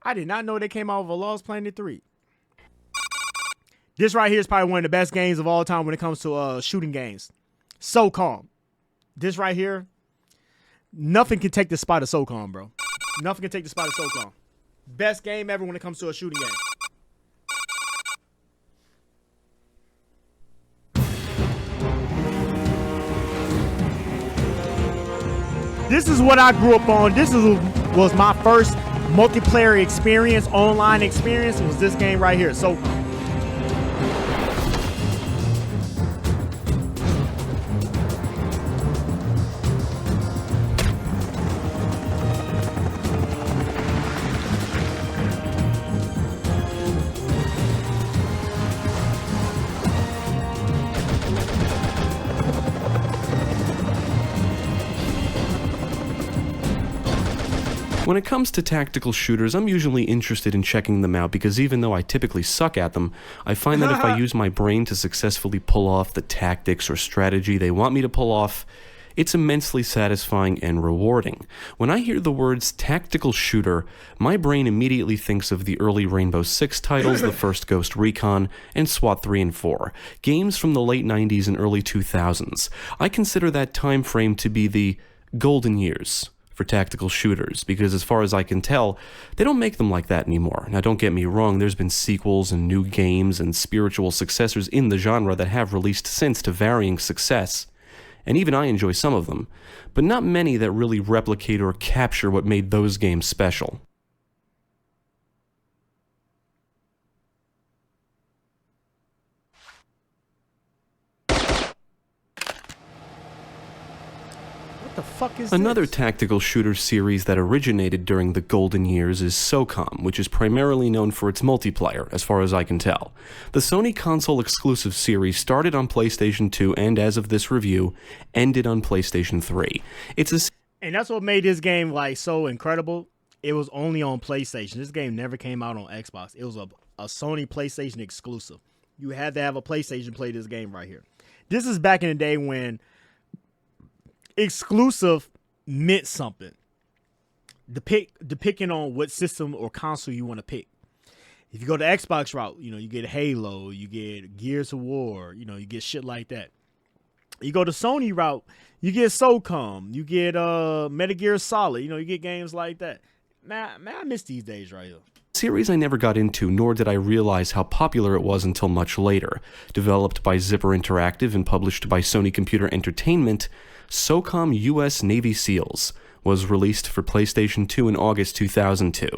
I did not know they came out with a Lost Planet 3. This right here is probably one of the best games of all time when it comes to shooting games. SOCOM. This right here, nothing can take the spot of SOCOM, bro. Nothing can take the spot of SOCOM. Best game ever when it comes to a shooting game. This is what I grew up on. Was my first multiplayer experience, online experience. Was this game right here, SOCOM. When it comes to tactical shooters, I'm usually interested in checking them out because even though I typically suck at them, I find that if I use my brain to successfully pull off the tactics or strategy they want me to pull off, it's immensely satisfying and rewarding. When I hear the words tactical shooter, my brain immediately thinks of the early Rainbow Six titles, the first Ghost Recon, and SWAT 3 and 4, games from the late 90s and early 2000s. I consider that time frame to be the golden years for tactical shooters, because as far as I can tell, they don't make them like that anymore. Now don't get me wrong, there's been sequels and new games and spiritual successors in the genre that have released since to varying success, and even I enjoy some of them, but not many that really replicate or capture what made those games special. The fuck is Another this? tactical shooter series that originated during the golden years is SOCOM, which is primarily known for its multiplayer, as far as I can tell. The Sony console exclusive series started on PlayStation 2 and, as of this review, ended on PlayStation 3. And that's what made this game like so incredible. It was only on PlayStation. This game never came out on Xbox. It was a Sony PlayStation exclusive. You had to have a PlayStation to play this game right here. This is back in the day when exclusive meant something. Depending on what system or console you want to pick. If you go the Xbox route, you get Halo, you get Gears of War, you get shit like that. You go the Sony route, you get SOCOM, you get Metal Gear Solid, you get games like that. Man, I miss these days right here. Series I never got into, nor did I realize how popular it was until much later. Developed by Zipper Interactive and published by Sony Computer Entertainment, SOCOM US Navy Seals was released for PlayStation 2 in August 2002.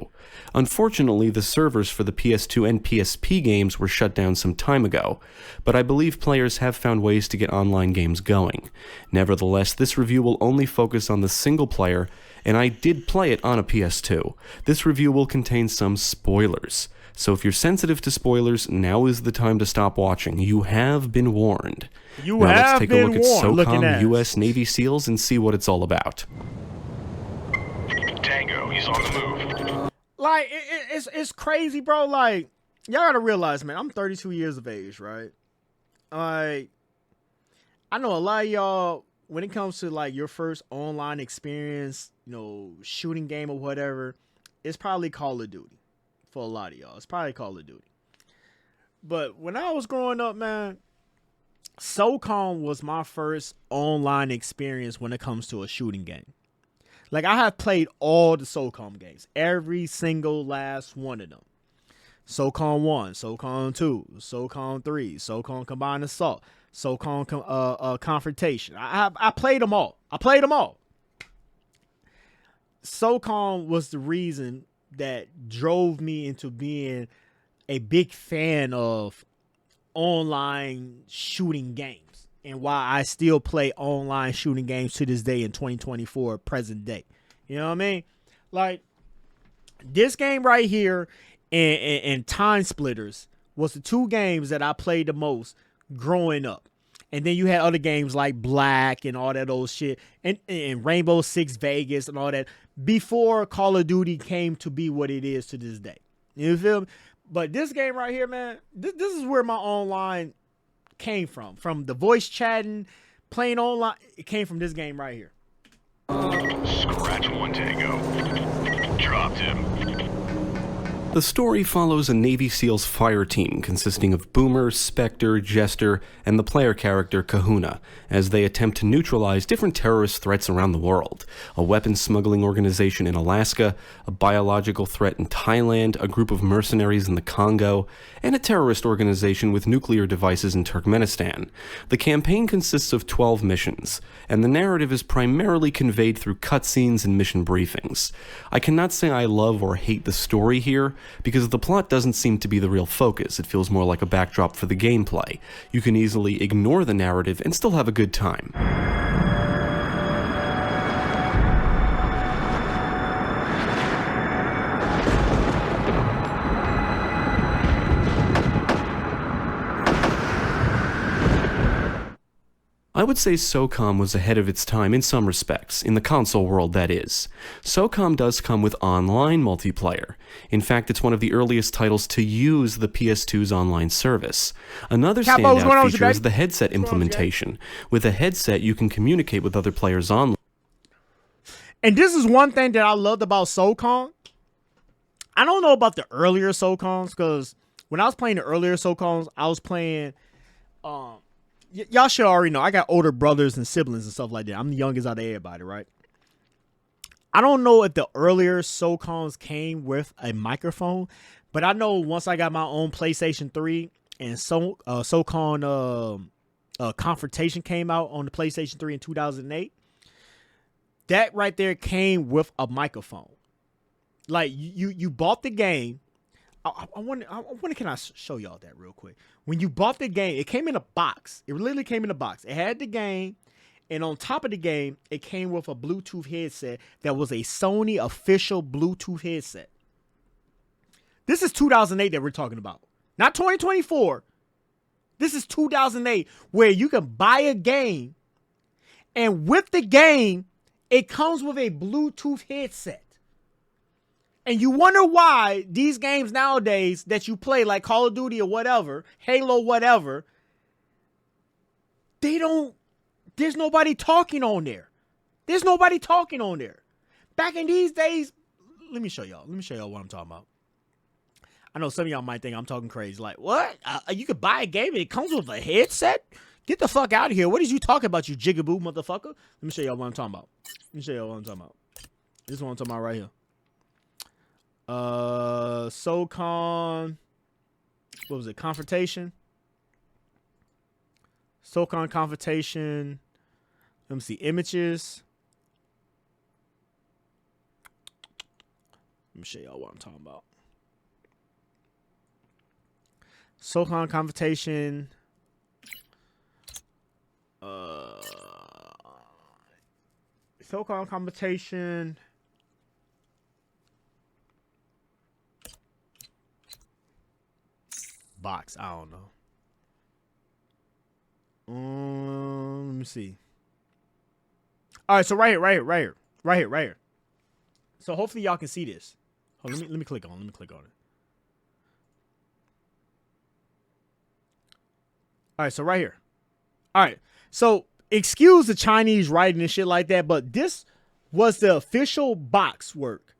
Unfortunately, the servers for the PS2 and PSP games were shut down some time ago, but I believe players have found ways to get online games going. Nevertheless, this review will only focus on the single player, and I did play it on a PS2. This review will contain some spoilers, so if you're sensitive to spoilers, now is the time to stop watching. You have been warned. Now let's take a look at SOCOM US Navy Seals and see what it's all about. Tango, he's on the move. Like, it's crazy, bro. Like, y'all gotta realize, man, I'm 32 years of age, right? Like, I know a lot of y'all, when it comes to, like, your first online experience, shooting game or whatever, it's probably Call of Duty. For a lot of y'all, it's probably Call of Duty. But when I was growing up, man, SOCOM was my first online experience when it comes to a shooting game. Like, I have played all the SOCOM games. Every single last one of them. SOCOM 1, SOCOM 2, SOCOM 3, SOCOM Combined Assault, SOCOM Confrontation. I played them all. SOCOM was the reason that drove me into being a big fan of online shooting games. And why I still play online shooting games to this day in 2024, present day. You know what I mean? Like, this game right here and Time Splitters was the two games that I played the most growing up. And then you had other games like Black and all that old shit. And Rainbow Six Vegas and all that. Before Call of Duty came to be what it is to this day. You feel me? But this game right here, man, this is where my online came from the voice chatting, playing online. It came from this game right here. Scratch one, Tango. Dropped him. The story follows a Navy SEALs fire team consisting of Boomer, Spectre, Jester, and the player character Kahuna, as they attempt to neutralize different terrorist threats around the world. A weapons smuggling organization in Alaska, a biological threat in Thailand, a group of mercenaries in the Congo, and a terrorist organization with nuclear devices in Turkmenistan. The campaign consists of 12 missions, and the narrative is primarily conveyed through cutscenes and mission briefings. I cannot say I love or hate the story here, because the plot doesn't seem to be the real focus. It feels more like a backdrop for the gameplay. You can easily ignore the narrative and still have a good time. I would say SOCOM was ahead of its time in some respects, in the console world that is. SOCOM does come with online multiplayer. In fact, it's one of the earliest titles to use the PS2's online service. Another standout feature is the headset implementation. With a headset, you can communicate with other players online. And this is one thing that I loved about SOCOM. I don't know about the earlier SOCOMs, because when I was playing the earlier SOCOMs, I was playing... y'all should already know, I got older brothers and siblings and stuff like that. I'm the youngest out of everybody, right? I don't know if the earlier SOCOMs came with a microphone, but I know once I got my own PlayStation 3 and SOCOM Confrontation came out on the PlayStation 3 in 2008, that right there came with a microphone. Like, you bought the game. I wonder, can I show y'all that real quick? When you bought the game, it came in a box. It literally came in a box. It had the game, and on top of the game, it came with a Bluetooth headset that was a Sony official Bluetooth headset. This is 2008 that we're talking about, not 2024. This is 2008, where you can buy a game, and with the game, it comes with a Bluetooth headset. And you wonder why these games nowadays that you play, like Call of Duty or whatever, Halo, whatever, there's nobody talking on there. There's nobody talking on there. Back in these days, let me show y'all what I'm talking about. I know some of y'all might think I'm talking crazy. Like, what? You could buy a game and it comes with a headset? Get the fuck out of here. What is you talking about, you jigaboo motherfucker? Let me show y'all what I'm talking about. This is what I'm talking about right here. SOCOM, what was it? Confrontation. SOCOM Confrontation. Let me see, images. Let me show y'all what I'm talking about. SOCOM Confrontation. SOCOM Confrontation. Box, I don't know. Let me see. All right, so right here. So hopefully y'all can see this. Hold on, let me click on it. All right, so right here. All right, so excuse the Chinese writing and shit like that, but this was the official box work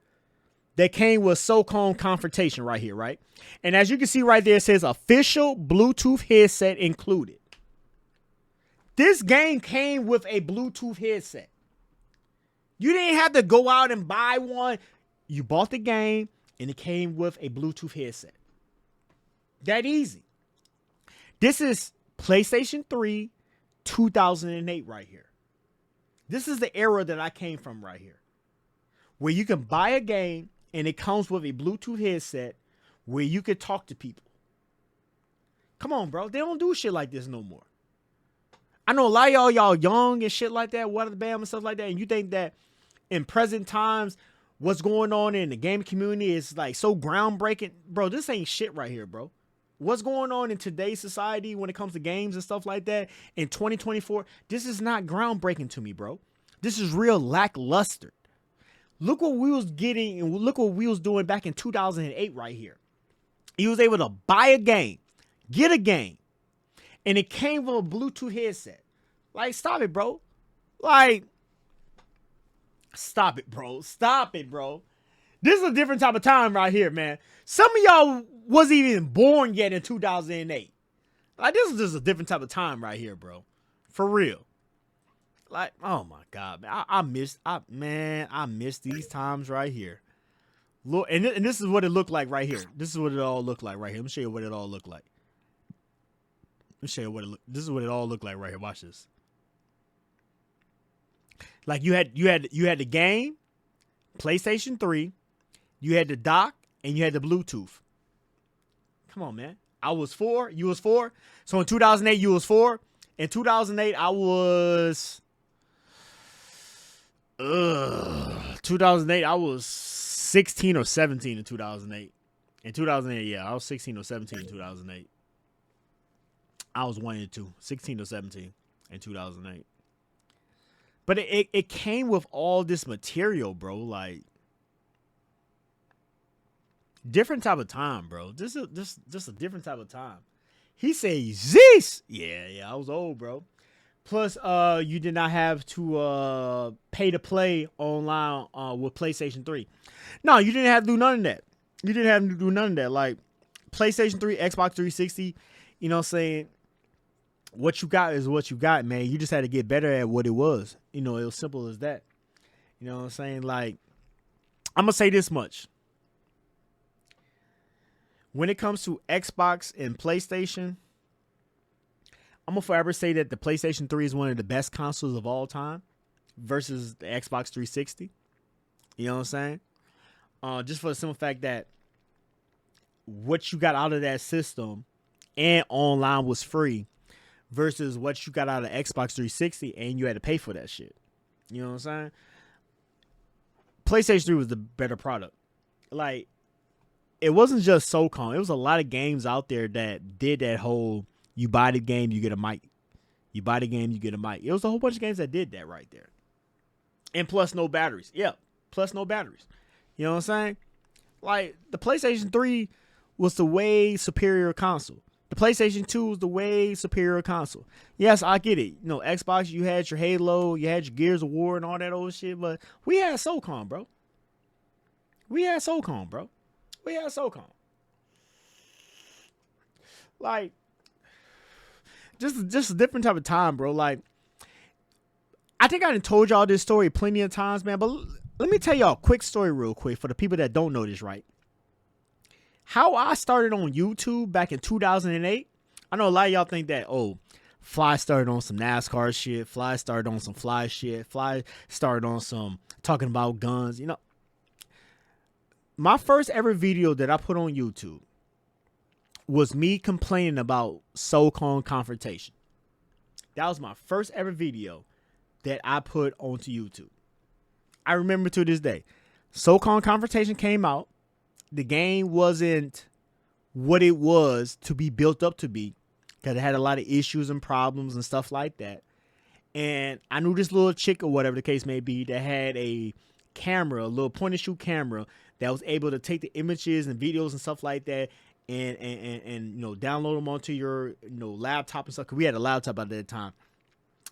that came with SOCOM Confrontation right here, right? And as you can see right there, it says official Bluetooth headset included. This game came with a Bluetooth headset. You didn't have to go out and buy one. You bought the game and it came with a Bluetooth headset. That easy. This is PlayStation 3, 2008 right here. This is the era that I came from right here, where you can buy a game and it comes with a Bluetooth headset where you could talk to people. Come on, bro. They don't do shit like this no more. I know a lot of y'all young and shit like that, what the bam and stuff like that, and you think that in present times, what's going on in the gaming community is like so groundbreaking. Bro, this ain't shit right here, bro. What's going on in today's society when it comes to games and stuff like that in 2024, this is not groundbreaking to me, bro. This is real lackluster. Look what we was getting and look what we was doing back in 2008 right here. He was able to buy a game, get a game, and it came with a Bluetooth headset. Like, stop it, bro. Like, stop it, bro. Stop it, bro. This is a different type of time right here, man. Some of y'all wasn't even born yet in 2008. Like, this is just a different type of time right here, bro. For real. Like, oh my God, man. I miss these times right here. Look, and this is what it looked like right here. This is what it all looked like right here. Let me show you what it all looked like. Let me show you what it look. This is what it all looked like right here. Watch this. Like you had the game, PlayStation 3, you had the dock, and you had the Bluetooth. Come on, man. I was 4, you was 4. So in 2008, you was 4. In 2008, I was 2008, I was 16 or 17 in 2008. In 2008, yeah, I was 16 or 17 in 2008. I was 1 and 2, 16 or 17 in 2008. But it came with all this material, bro. Like, different type of time, bro. Just a different type of time. He says this. Yeah, I was old, bro. Plus, you did not have to pay to play online with PlayStation 3. No, you didn't have to do none of that. You didn't have to do none of that. Like, PlayStation 3, Xbox 360, you know what I'm saying? What you got is what you got, man. You just had to get better at what it was. You know, it was simple as that. You know what I'm saying? Like, I'm going to say this much. When it comes to Xbox and PlayStation, I'm going to forever say that the PlayStation 3 is one of the best consoles of all time versus the Xbox 360. You know what I'm saying? Just for the simple fact that what you got out of that system and online was free versus what you got out of Xbox 360 and you had to pay for that shit. You know what I'm saying? PlayStation 3 was the better product. Like, it wasn't just SOCOM. It was a lot of games out there that did that whole, you buy the game, you get a mic. You buy the game, you get a mic. It was a whole bunch of games that did that right there. And plus no batteries. Yeah, plus no batteries. You know what I'm saying? Like, the PlayStation 3 was the way superior console. The PlayStation 2 was the way superior console. Yes, I get it. You know, Xbox, you had your Halo, you had your Gears of War and all that old shit, but we had SOCOM, bro. We had SOCOM. Like, just a different type of time, bro. Like, I think I done told y'all this story plenty of times, man, but let me tell y'all a quick story real quick for the people that don't know this, right? How I started on YouTube back in 2008, I know a lot of y'all think that, oh, Fly started on some NASCAR shit, Fly started on some Fly shit, Fly started on some talking about guns, you know. My first ever video that I put on YouTube was me complaining about SOCOM confrontation. That was my first ever video that I put onto YouTube. I remember to this day. SOCOM confrontation came out. The game wasn't what it was to be built up to be because it had a lot of issues and problems and stuff like that. And I knew this little chick or whatever the case may be that had a camera, a little point and shoot camera that was able to take the images and videos and stuff like that and you know, download them onto your, you know, laptop and stuff. Cause we had a laptop at that time.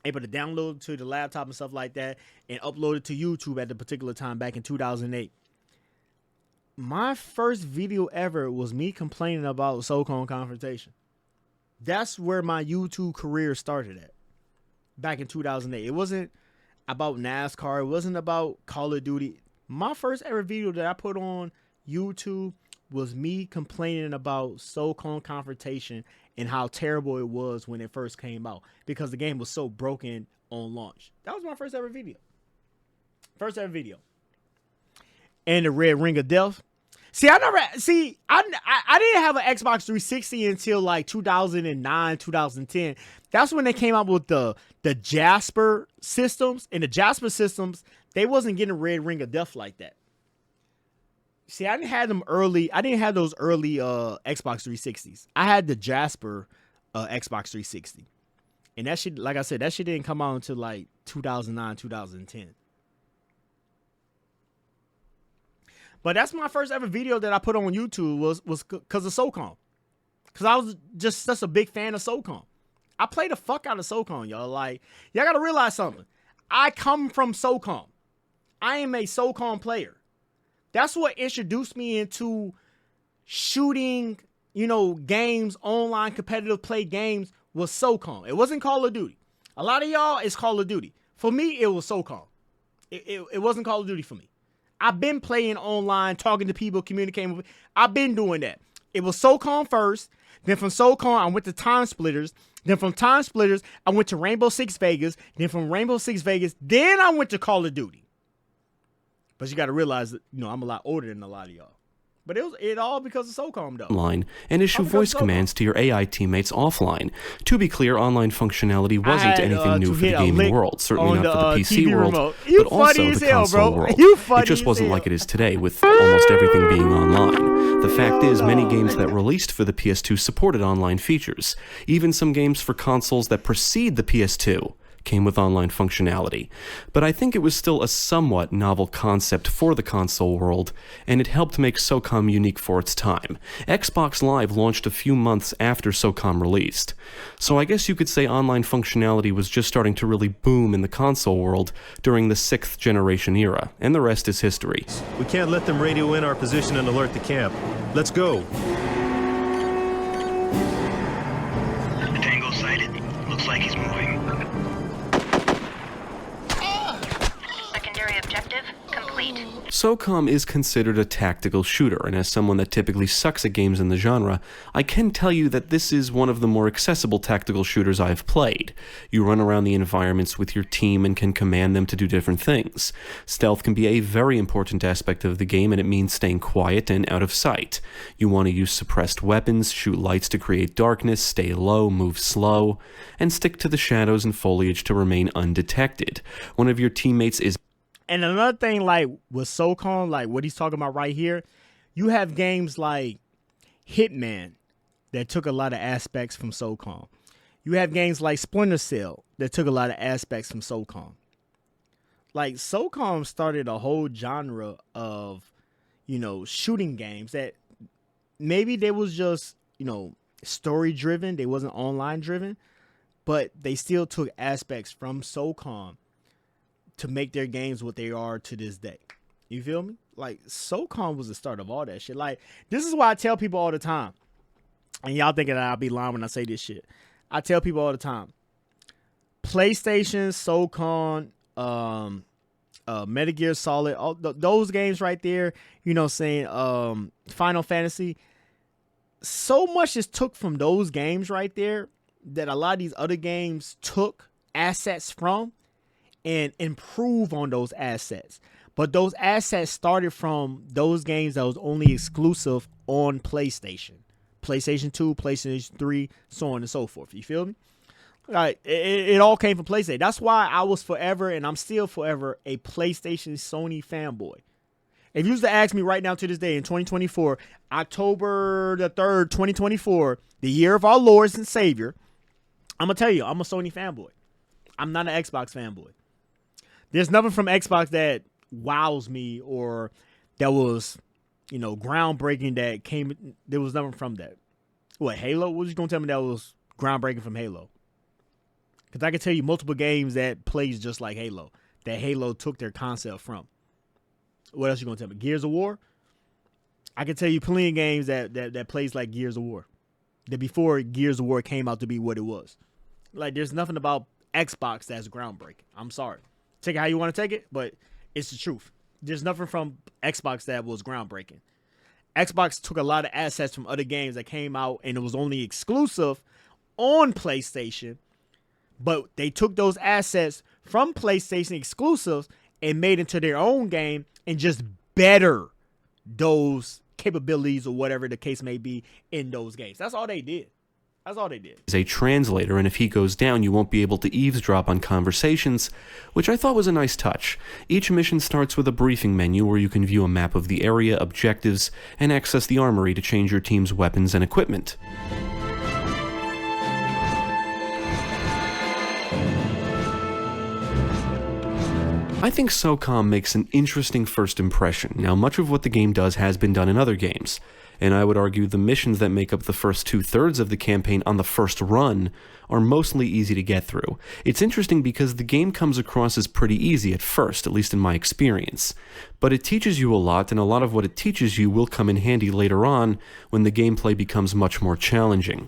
Able to download it to the laptop and stuff like that and upload it to YouTube at the particular time back in 2008. My first video ever was me complaining about SOCOM confrontation. That's where my YouTube career started at. Back in 2008. It wasn't about NASCAR. It wasn't about Call of Duty. My first ever video that I put on YouTube was me complaining about SOCOM confrontation and how terrible it was when it first came out because the game was so broken on launch. That was my first ever video. And the Red Ring of Death. I didn't have an Xbox 360 until like 2009, 2010. That's when they came out with the Jasper systems. And the Jasper systems, they wasn't getting Red Ring of Death like that. See, I didn't have them early. I didn't have those early Xbox 360s. I had the Jasper Xbox 360. And that shit, like I said, that shit didn't come out until like 2009, 2010. But that's my first ever video that I put on YouTube was because of SOCOM. Because I was just such a big fan of SOCOM. I play the fuck out of SOCOM, y'all. Like, y'all got to realize something. I come from SOCOM. I am a SOCOM player. That's what introduced me into shooting, games, online competitive play games was SOCOM. It wasn't Call of Duty. A lot of y'all, it's Call of Duty. For me, it was SOCOM. It wasn't Call of Duty for me. I've been playing online, talking to people, communicating with. I've been doing that. It was SOCOM first. Then from SOCOM, I went to Time Splitters. Then from Time Splitters, I went to Rainbow Six Vegas. Then from Rainbow Six Vegas, then I went to Call of Duty. But you got to realize that, I'm a lot older than a lot of y'all. But it all because of SOCOM, though. Online and issue voice commands to your AI teammates offline. To be clear, online functionality wasn't anything new for the gaming world, certainly not for the PC world, but also the console world. It just wasn't like it is today, with almost everything being online. The fact is, many games that released for the PS2 supported online features. Even some games for consoles that precede the PS2 came with online functionality, but I think it was still a somewhat novel concept for the console world, and it helped make SOCOM unique for its time. Xbox Live launched a few months after SOCOM released, so I guess you could say online functionality was just starting to really boom in the console world during the 6th generation era, and the rest is history. We can't let them radio in our position and alert the camp. Let's go. Tango sighted. Looks like he's moving. Objective complete. SOCOM is considered a tactical shooter, and as someone that typically sucks at games in the genre, I can tell you that this is one of the more accessible tactical shooters I've played. You run around the environments with your team and can command them to do different things. Stealth can be a very important aspect of the game, and it means staying quiet and out of sight. You want to use suppressed weapons, shoot lights to create darkness, stay low, move slow, and stick to the shadows and foliage to remain undetected. One of your teammates is. And another thing, like with SOCOM, like what he's talking about right here, you have games like Hitman that took a lot of aspects from SOCOM. You have games like Splinter Cell that took a lot of aspects from SOCOM. Like SOCOM started a whole genre of, shooting games that maybe they was just, story driven. They wasn't online driven, but they still took aspects from SOCOM to make their games what they are to this day. You feel me? Like, SOCOM was the start of all that shit. Like, this is why I tell people all the time, and y'all thinking that I'll be lying when I say this shit. I tell people all the time, PlayStation, SOCOM, Metal Gear Solid, all those games right there, Final Fantasy, so much is took from those games right there that a lot of these other games took assets from and improve on those assets. But those assets started from those games that was only exclusive on PlayStation. PlayStation 2, PlayStation 3, so on and so forth. You feel me? Like, it all came from PlayStation. That's why I was forever, and I'm still forever, a PlayStation Sony fanboy. If you was to ask me right now to this day in 2024, October the 3rd, 2024, the year of our Lord and Savior, I'm going to tell you, I'm a Sony fanboy. I'm not an Xbox fanboy. There's nothing from Xbox that wows me or that was, groundbreaking that came. There was nothing from that. What, Halo? What was you going to tell me that was groundbreaking from Halo? Because I can tell you multiple games that plays just like Halo, that Halo took their concept from. What else you going to tell me? Gears of War? I can tell you plenty of games that plays like Gears of War. That before Gears of War came out to be what it was. Like, there's nothing about Xbox that's groundbreaking. I'm sorry. Take it how you want to take it, but it's the truth. There's nothing from Xbox that was groundbreaking. Xbox took a lot of assets from other games that came out and it was only exclusive on PlayStation, but they took those assets from PlayStation exclusives and made into their own game and just better those capabilities or whatever the case may be in those games. That's all they did. That's all they did. Is a translator, and if he goes down, you won't be able to eavesdrop on conversations, which I thought was a nice touch. Each mission starts with a briefing menu where you can view a map of the area, objectives, and access the armory to change your team's weapons and equipment. I think SOCOM makes an interesting first impression. Now, much of what the game does has been done in other games, and I would argue the missions that make up the first 2/3 of the campaign on the first run are mostly easy to get through. It's interesting because the game comes across as pretty easy at first, at least in my experience. But it teaches you a lot, and a lot of what it teaches you will come in handy later on when the gameplay becomes much more challenging.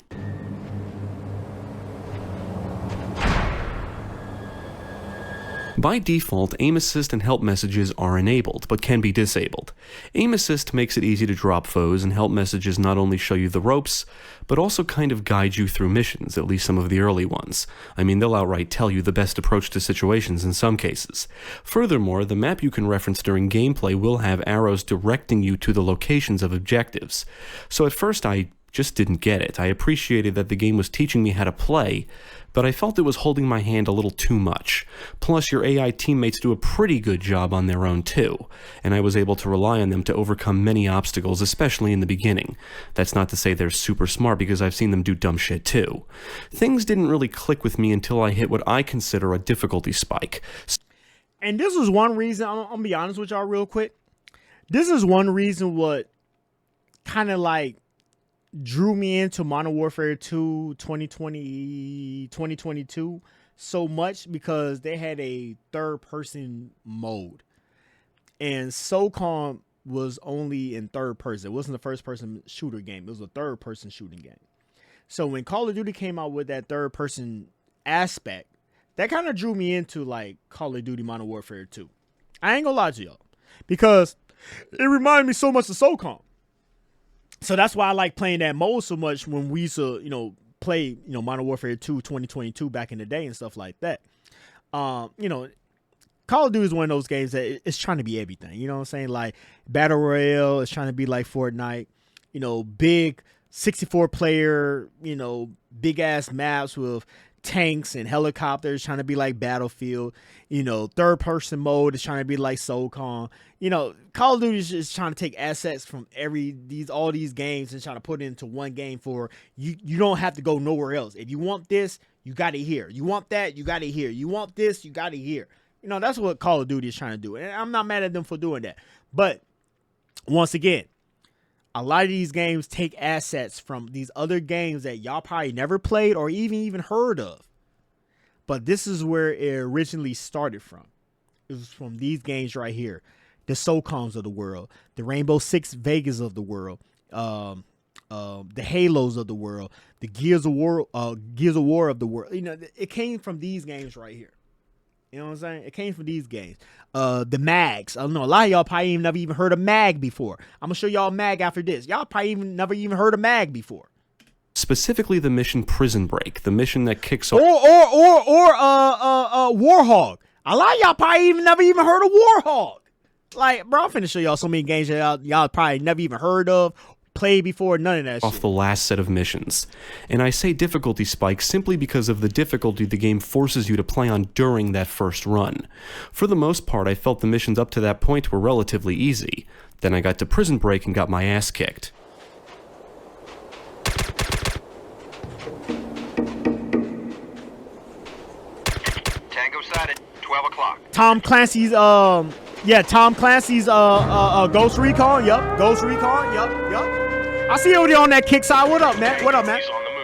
By default, aim assist and help messages are enabled, but can be disabled. Aim assist makes it easy to drop foes, and help messages not only show you the ropes, but also kind of guide you through missions, at least some of the early ones. I mean, they'll outright tell you the best approach to situations in some cases. Furthermore, the map you can reference during gameplay will have arrows directing you to the locations of objectives. So at first I just didn't get it. I appreciated that the game was teaching me how to play, but I felt it was holding my hand a little too much. Plus, your AI teammates do a pretty good job on their own too, and I was able to rely on them to overcome many obstacles, especially in the beginning. That's not to say they're super smart, because I've seen them do dumb shit too. Things didn't really click with me until I hit what I consider a difficulty spike. And this is one reason, I'm gonna be honest with y'all real quick. This is one reason what kind of like drew me into Modern Warfare 2 2022 so much, because they had a third person mode, and SOCOM was only in third person. It wasn't a first person shooter game, it was a third person shooting game. So when Call of Duty came out with that third person aspect, that kind of drew me into like Call of Duty Modern Warfare 2. I ain't gonna lie to y'all, because it reminded me so much of SOCOM. So that's why I like playing that mode so much when we used to, play, Modern Warfare 2 2022 back in the day and stuff like that. Call of Duty is one of those games that it's trying to be everything. You know what I'm saying? Like Battle Royale is trying to be like Fortnite, big 64 player, big ass maps with tanks and helicopters, trying to be like Battlefield. Third person mode is trying to be like SOCOM. Call of Duty is just trying to take assets from all these games and trying to put it into one game for you. You don't have to go nowhere else. If you want this, you got it here. You want that, you got it here. You want this, you got it here. That's what Call of Duty is trying to do. And I'm not mad at them for doing that. But once again, a lot of these games take assets from these other games that y'all probably never played or even heard of. But this is where it originally started from. It was from these games right here. The SOCOMs of the world, the Rainbow Six Vegas of the world, the Halos of the world, the Gears of War of the world. It came from these games right here. You know what I'm saying? It came from these games. The mags. I don't know. A lot of y'all probably never even heard of mag before. I'm gonna show y'all mag after this. Y'all probably never even heard of mag before. Specifically, the mission Prison Break, the mission that kicks off. Or Warhog. A lot of y'all probably never even heard of Warhog. Like, bro, I'm finna show y'all so many games that y'all probably never even heard of, played before, none of that off shit. The last set of missions. And I say difficulty spike simply because of the difficulty the game forces you to play on during that first run. For the most part, I felt the missions up to that point were relatively easy. Then I got to Prison Break and got my ass kicked. Tango sighted, 12 o'clock. Tom Clancy's Ghost Recon. Yup. Ghost Recon. Yup. I see you over there on that kick side. What up, man? What up, man? He's on the move.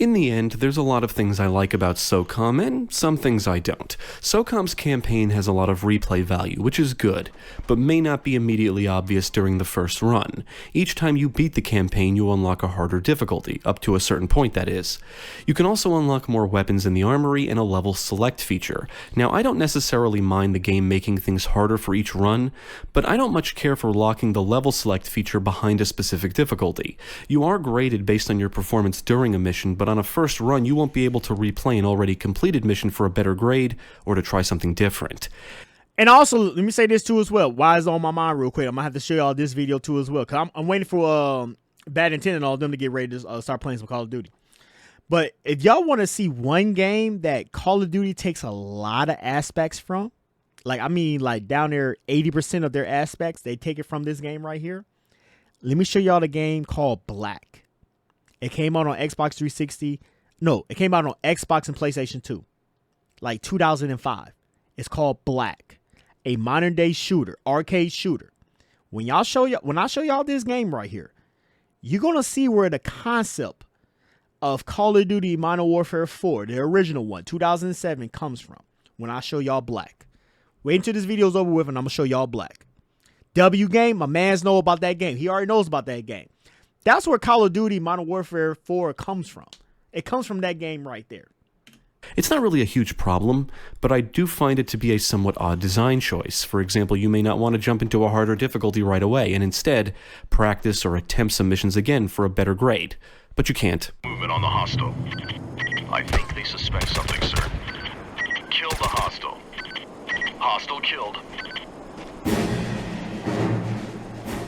In the end, there's a lot of things I like about SOCOM, and some things I don't. SOCOM's campaign has a lot of replay value, which is good, but may not be immediately obvious during the first run. Each time you beat the campaign, you unlock a harder difficulty, up to a certain point that is. You can also unlock more weapons in the armory and a level select feature. Now, I don't necessarily mind the game making things harder for each run, but I don't much care for locking the level select feature behind a specific difficulty. You are graded based on your performance during a mission, but on a first run, you won't be able to replay an already completed mission for a better grade or to try something different. And also, let me say this too as well. Why is it on my mind real quick? I'm gonna have to show y'all this video too as well, because I'm waiting for Bad Intent and all of them to get ready to start playing some Call of Duty. But if y'all want to see one game that Call of Duty takes a lot of aspects from, like down there 80% of their aspects, they take it from this game right here. Let me show y'all the game called Black. It came out on Xbox 360. No, it came out on Xbox and PlayStation 2. Like 2005. It's called Black, a modern day shooter, arcade shooter. When I show y'all this game right here, you're gonna see where the concept of Call of Duty Modern Warfare 4, the original one, 2007, comes from. When I show y'all Black. Wait until this video's over with and I'm gonna show y'all Black. W game, my mans know about that game. He already knows about that game. That's where Call of Duty Modern Warfare 4 comes from. It comes from that game right there. It's not really a huge problem, but I do find it to be a somewhat odd design choice. For example, you may not want to jump into a harder difficulty right away, and instead practice or attempt some missions again for a better grade. But you can't. Movement on the hostile. I think they suspect something, sir. Kill the hostile. Hostile killed.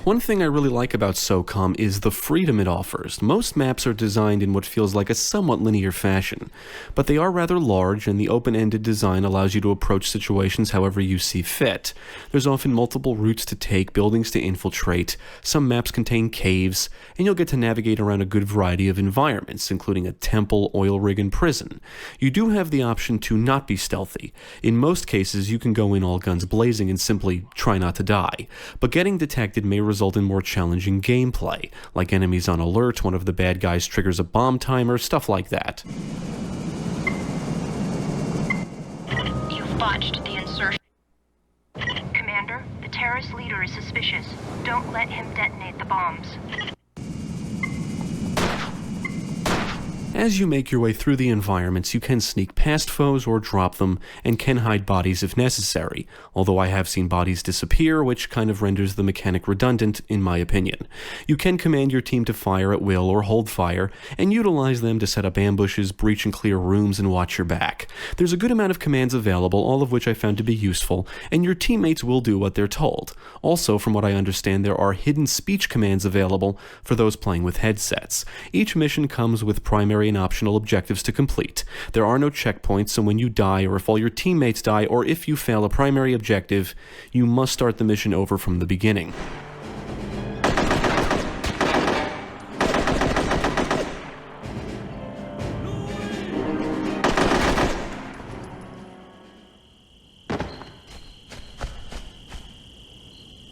One thing I really like about SOCOM is the freedom it offers. Most maps are designed in what feels like a somewhat linear fashion, but they are rather large, and the open-ended design allows you to approach situations however you see fit. There's often multiple routes to take, buildings to infiltrate, some maps contain caves, and you'll get to navigate around a good variety of environments, including a temple, oil rig, and prison. You do have the option to not be stealthy. In most cases, you can go in all guns blazing and simply try not to die, but getting detected may result in more challenging gameplay, like enemies on alert, one of the bad guys triggers a bomb timer, stuff like that. You've botched the insertion. Commander, the terrorist leader is suspicious. Don't let him detonate the bombs. As you make your way through the environments, you can sneak past foes or drop them, and can hide bodies if necessary, although I have seen bodies disappear, which kind of renders the mechanic redundant, in my opinion. You can command your team to fire at will or hold fire, and utilize them to set up ambushes, breach and clear rooms, and watch your back. There's a good amount of commands available, all of which I found to be useful, and your teammates will do what they're told. Also, from what I understand, there are hidden speech commands available for those playing with headsets. Each mission comes with primary and optional objectives to complete. There are no checkpoints, so when you die, or if all your teammates die, or if you fail a primary objective, you must start the mission over from the beginning.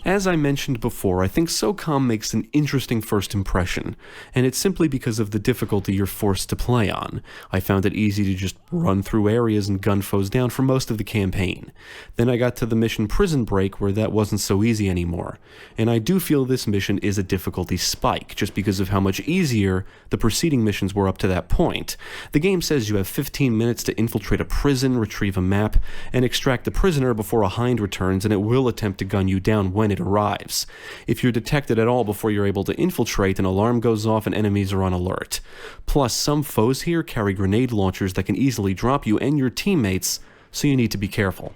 As I mentioned before, I think SOCOM makes an interesting first impression, and it's simply because of the difficulty you're forced to play on. I found it easy to just run through areas and gun foes down for most of the campaign. Then I got to the mission Prison Break, where that wasn't so easy anymore, and I do feel this mission is a difficulty spike, just because of how much easier the preceding missions were up to that point. The game says you have 15 minutes to infiltrate a prison, retrieve a map, and extract the prisoner before a hind returns, and it will attempt to gun you down when it arrives. If you're detected at all before you're able to infiltrate, an alarm goes off and enemies are on alert. Plus, some foes here carry grenade launchers that can easily drop you and your teammates, so you need to be careful.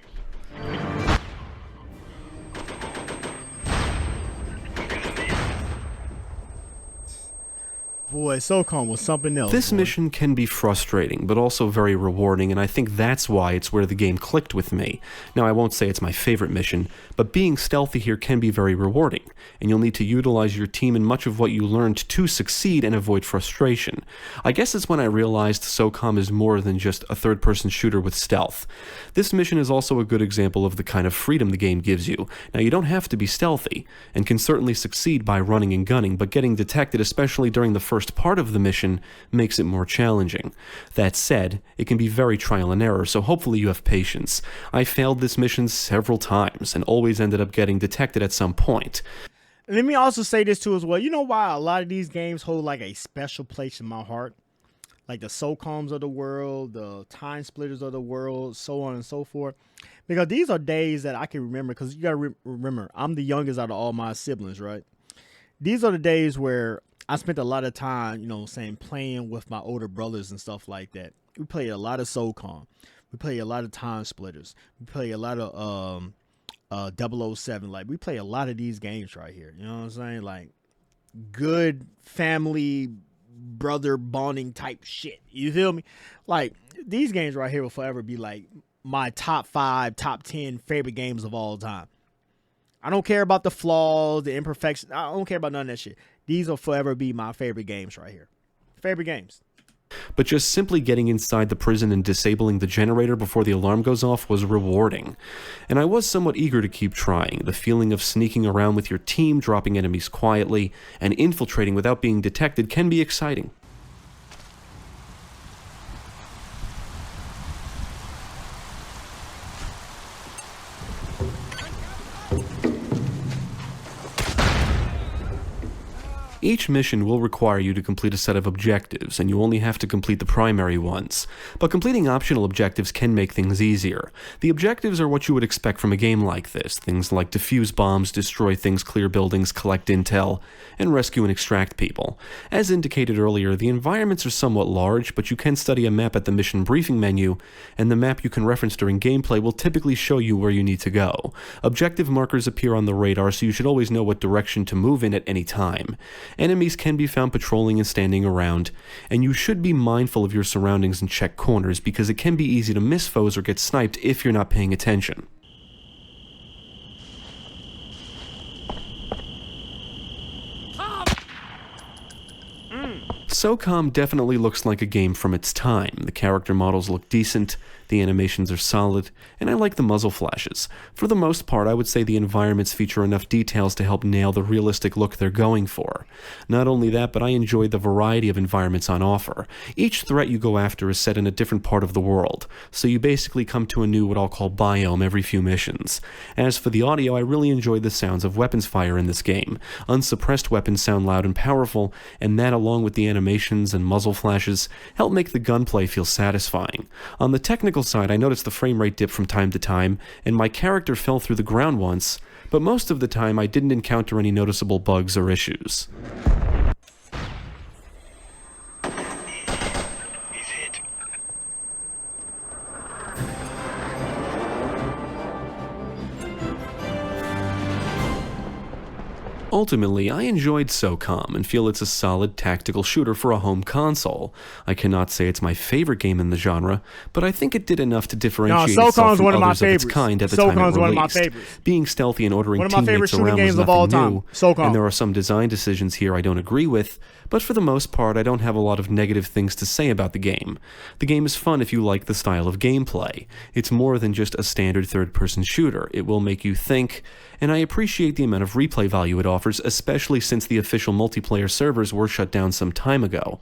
Boy, SOCOM was something else. This mission can be frustrating, but also very rewarding, and I think that's why it's where the game clicked with me. Now, I won't say it's my favorite mission, but being stealthy here can be very rewarding, and you'll need to utilize your team in much of what you learned to succeed and avoid frustration. I guess it's when I realized SOCOM is more than just a third-person shooter with stealth. This mission is also a good example of the kind of freedom the game gives you. Now, you don't have to be stealthy, and can certainly succeed by running and gunning, but getting detected, especially during the first part of the mission, makes it more challenging. That said, it can be very trial and error, so hopefully you have patience. I failed this mission several times, and always ended up getting detected at some point. Let me also say this too as well. You know why a lot of these games hold like a special place in my heart? Like the SOCOMs of the world, the Time Splitters of the world, so on and so forth. Because these are days that I can remember, because you got to remember, I'm the youngest out of all my siblings, right? These are the days where I spent a lot of time, playing with my older brothers and stuff like that. We played a lot of SOCOM. We played a lot of Time Splitters. We played a lot of 007. Like, we play a lot of these games right here. You know what I'm saying? Like, good family brother bonding type shit. You feel me? Like, these games right here will forever be like my top 5, top 10 favorite games of all time. I don't care about the flaws, the imperfections. I don't care about none of that shit. These will forever be my favorite games right here. Favorite games. But just simply getting inside the prison and disabling the generator before the alarm goes off was rewarding. And I was somewhat eager to keep trying. The feeling of sneaking around with your team, dropping enemies quietly, and infiltrating without being detected can be exciting. Each mission will require you to complete a set of objectives, and you only have to complete the primary ones. But completing optional objectives can make things easier. The objectives are what you would expect from a game like this, things like defuse bombs, destroy things, clear buildings, collect intel, and rescue and extract people. As indicated earlier, the environments are somewhat large, but you can study a map at the mission briefing menu, and the map you can reference during gameplay will typically show you where you need to go. Objective markers appear on the radar, so you should always know what direction to move in at any time. Enemies can be found patrolling and standing around, and you should be mindful of your surroundings and check corners because it can be easy to miss foes or get sniped if you're not paying attention. SOCOM definitely looks like a game from its time. The character models look decent, the animations are solid, and I like the muzzle flashes. For the most part, I would say the environments feature enough details to help nail the realistic look they're going for. Not only that, but I enjoy the variety of environments on offer. Each threat you go after is set in a different part of the world, so you basically come to a new what I'll call biome every few missions. As for the audio, I really enjoy the sounds of weapons fire in this game. Unsuppressed weapons sound loud and powerful, and that along with the animations and muzzle flashes help make the gunplay feel satisfying. On the technical side, I noticed the frame rate dip from time to time, and my character fell through the ground once, but most of the time I didn't encounter any noticeable bugs or issues. He's hit. Ultimately, I enjoyed SOCOM and feel it's a solid tactical shooter for a home console. I cannot say it's my favorite game in the genre, but I think it did enough to differentiate itself from others of its kind at the time it released. one of my favorites. Being stealthy and ordering One of my favorite teammates shooting around was games of all nothing time. new, SOCOM. and there are some design decisions here I don't agree with, but for the most part, I don't have a lot of negative things to say about the game. The game is fun if you like the style of gameplay. It's more than just a standard third-person shooter. It will make you think, and I appreciate the amount of replay value it offers, especially since the official multiplayer servers were shut down some time ago.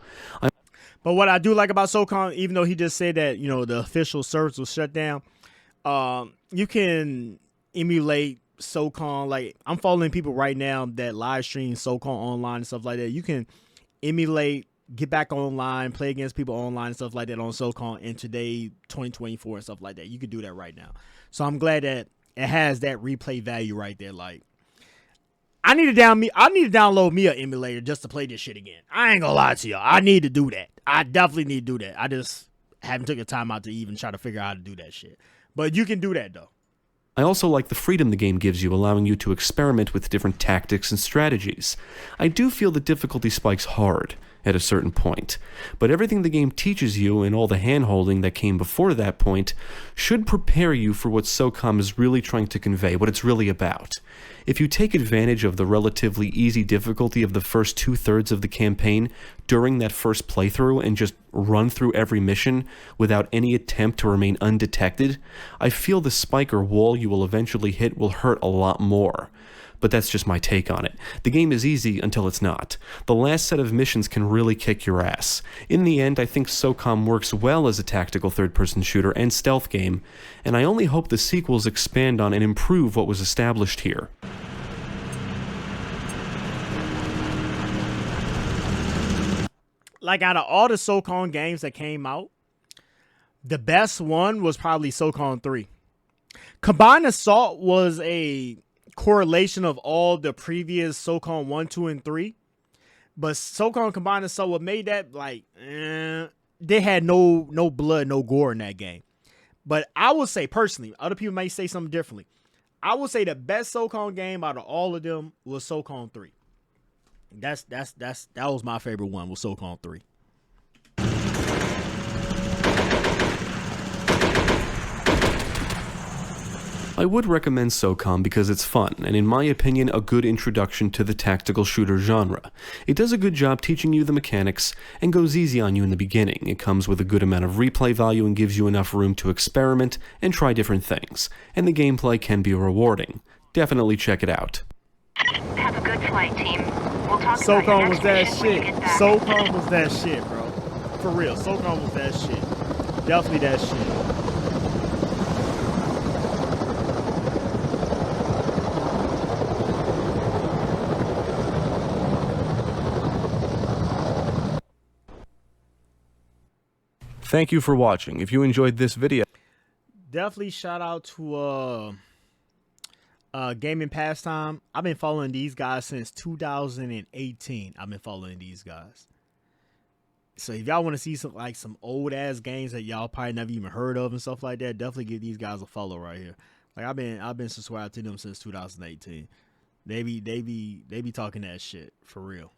But what I do like about SOCOM, even though he just said that, you know, the official servers was shut down, you can emulate SOCOM. Like, I'm following people right now that live stream SOCOM online and stuff like that. You can emulate, get back online, play against people online and stuff like that on SOCOM in today, 2024 and stuff like that. You can do that right now. So I'm glad that it has that replay value right there. Like, I need to download me an emulator just to play this shit again. I ain't gonna lie to y'all. I need to do that. I definitely need to do that. I just haven't took the time out to even try to figure out how to do that shit. But you can do that though. I also like the freedom the game gives you, allowing you to experiment with different tactics and strategies. I do feel the difficulty spikes hard at a certain point, but everything the game teaches you and all the hand-holding that came before that point should prepare you for what SOCOM is really trying to convey, what it's really about. If you take advantage of the relatively easy difficulty of the first 2/3 of the campaign during that first playthrough and just run through every mission without any attempt to remain undetected, I feel the spike or wall you will eventually hit will hurt a lot more. But that's just my take on it. The game is easy until it's not. The last set of missions can really kick your ass. In the end, I think SOCOM works well as a tactical third-person shooter and stealth game, and I only hope the sequels expand on and improve what was established here. Like, out of all the SOCOM games that came out, the best one was probably SOCOM 3. Combined Assault was a correlation of all the previous SOCOM 1, 2, and 3. But SOCOM Combined Assault, what made that, like, they had no blood, no gore in that game. But I would say, personally, other people may say something differently. I would say the best SOCOM game out of all of them was SOCOM 3. That was my favorite one, was SOCOM 3. I would recommend SOCOM because it's fun, and in my opinion, a good introduction to the tactical shooter genre. It does a good job teaching you the mechanics, and goes easy on you in the beginning. It comes with a good amount of replay value and gives you enough room to experiment and try different things, and the gameplay can be rewarding. Definitely check it out. Have a good flight, team. We'll talk about SOCOM your was next that mission when you shit. get back. SOCOM was that shit, bro. For real, SOCOM was that shit. Definitely that shit. Thank you for watching. If you enjoyed this video, Definitely shout out to Gaming Pastime. I've been following these guys since 2018. I've been following these guys. So if y'all want to see some old ass games that y'all probably never even heard of and stuff like that, definitely give these guys a follow right here. Like I've been subscribed to them since 2018. They be talking that shit for real.